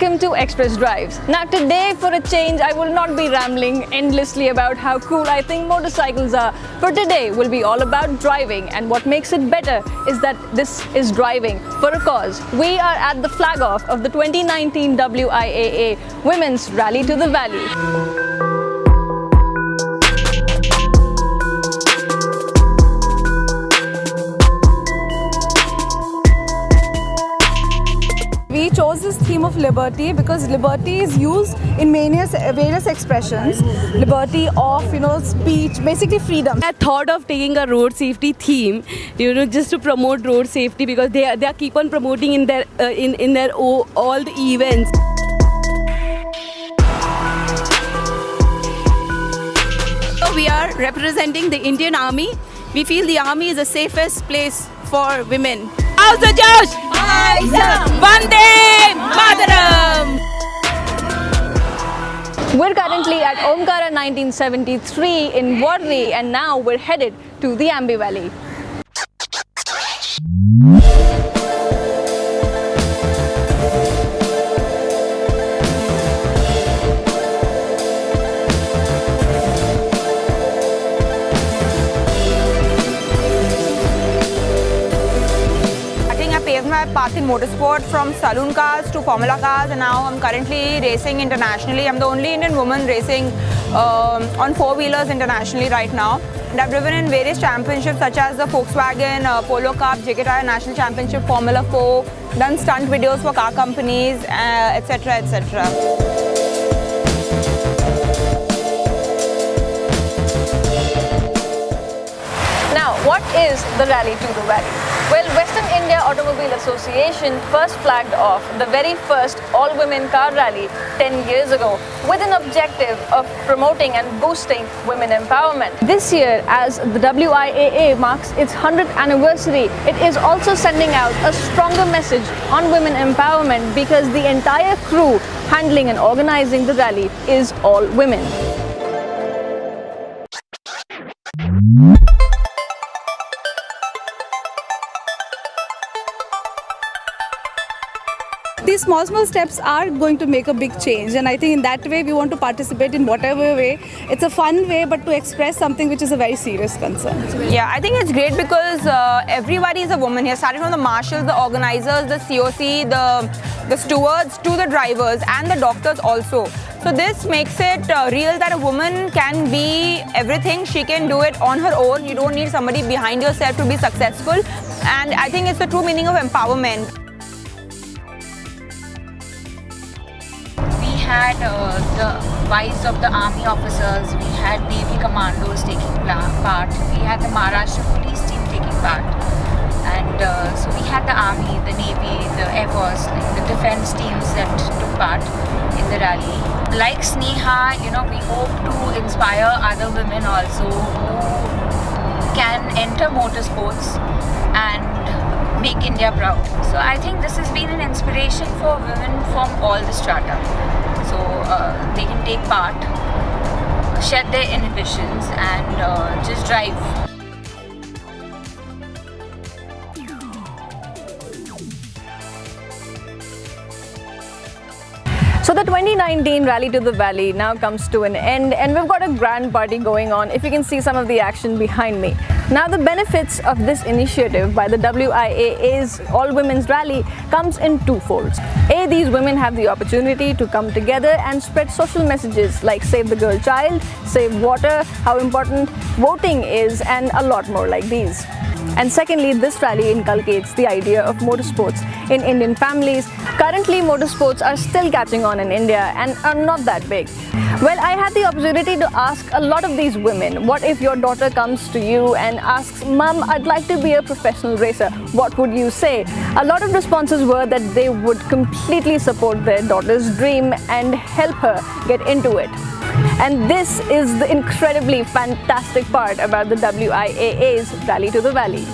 Welcome to Express Drives. Now today, for a change, I will not be rambling endlessly about how cool I think motorcycles are. For today will be all about driving, and what makes it better is that this is driving for a cause. We are at the flag off of the 2019 WIAA Women's Rally to the Valley. We chose this theme of liberty because liberty is used in various expressions. Liberty of, speech, basically freedom. I thought of taking a road safety theme, just to promote road safety, because they are keep on promoting in their all the events. So we are representing the Indian Army. We feel the Army is the safest place for women. How's the Josh? Vande Mataram! We're currently at Omkara 1973 in Worli, and now we're headed to the Ambi Valley. My path in motorsport from saloon cars to Formula cars, and now I'm currently racing internationally. I'm the only Indian woman racing on four-wheelers internationally right now. And I've driven in various championships such as the Volkswagen Polo Cup, JK Tyre National Championship, Formula 4, done stunt videos for car companies, etc. etc. Now, what is the Rally to the Valley? Well, Western India Automobile Association first flagged off the very first all-women car rally 10 years ago with an objective of promoting and boosting women empowerment. This year, as the WIAA marks its 100th anniversary, it is also sending out a stronger message on women empowerment because the entire crew handling and organizing the rally is all women. These small steps are going to make a big change, and I think in that way we want to participate in whatever way. It's a fun way, but to express something which is a very serious concern. Yeah, I think it's great because everybody is a woman here, starting from the marshals, the organizers, the COC, the stewards, to the drivers and the doctors also. So this makes it real that a woman can be everything. She can do it on her own. You don't need somebody behind yourself to be successful, and I think it's the true meaning of empowerment. We had the wives of the army officers, we had Navy commandos taking part, we had the Maharashtra police team taking part, and so we had the army, the Navy, the Air Force, the defense teams that took part in the rally. Like Sneha, we hope to inspire other women also who can enter motorsports and make India proud. So I think this has been an inspiration for women from all the strata. So they can take part, shed their inhibitions and just drive. So the 2019 Rally to the Valley now comes to an end, and we've got a grand party going on, if you can see some of the action behind me. Now the benefits of this initiative by the WIAA's All-Women's Rally comes in two folds. A, these women have the opportunity to come together and spread social messages like save the girl child, save water, how important voting is, and a lot more like these. And secondly, this rally inculcates the idea of motorsports in Indian families. Currently, motorsports are still catching on in India and are not that big. Well, I had the opportunity to ask a lot of these women, what if your daughter comes to you and asks, Mom, I'd like to be a professional racer, what would you say? A lot of responses were that they would completely support their daughter's dream and help her get into it. And this is the incredibly fantastic part about the WIAA's Rally to the Valley.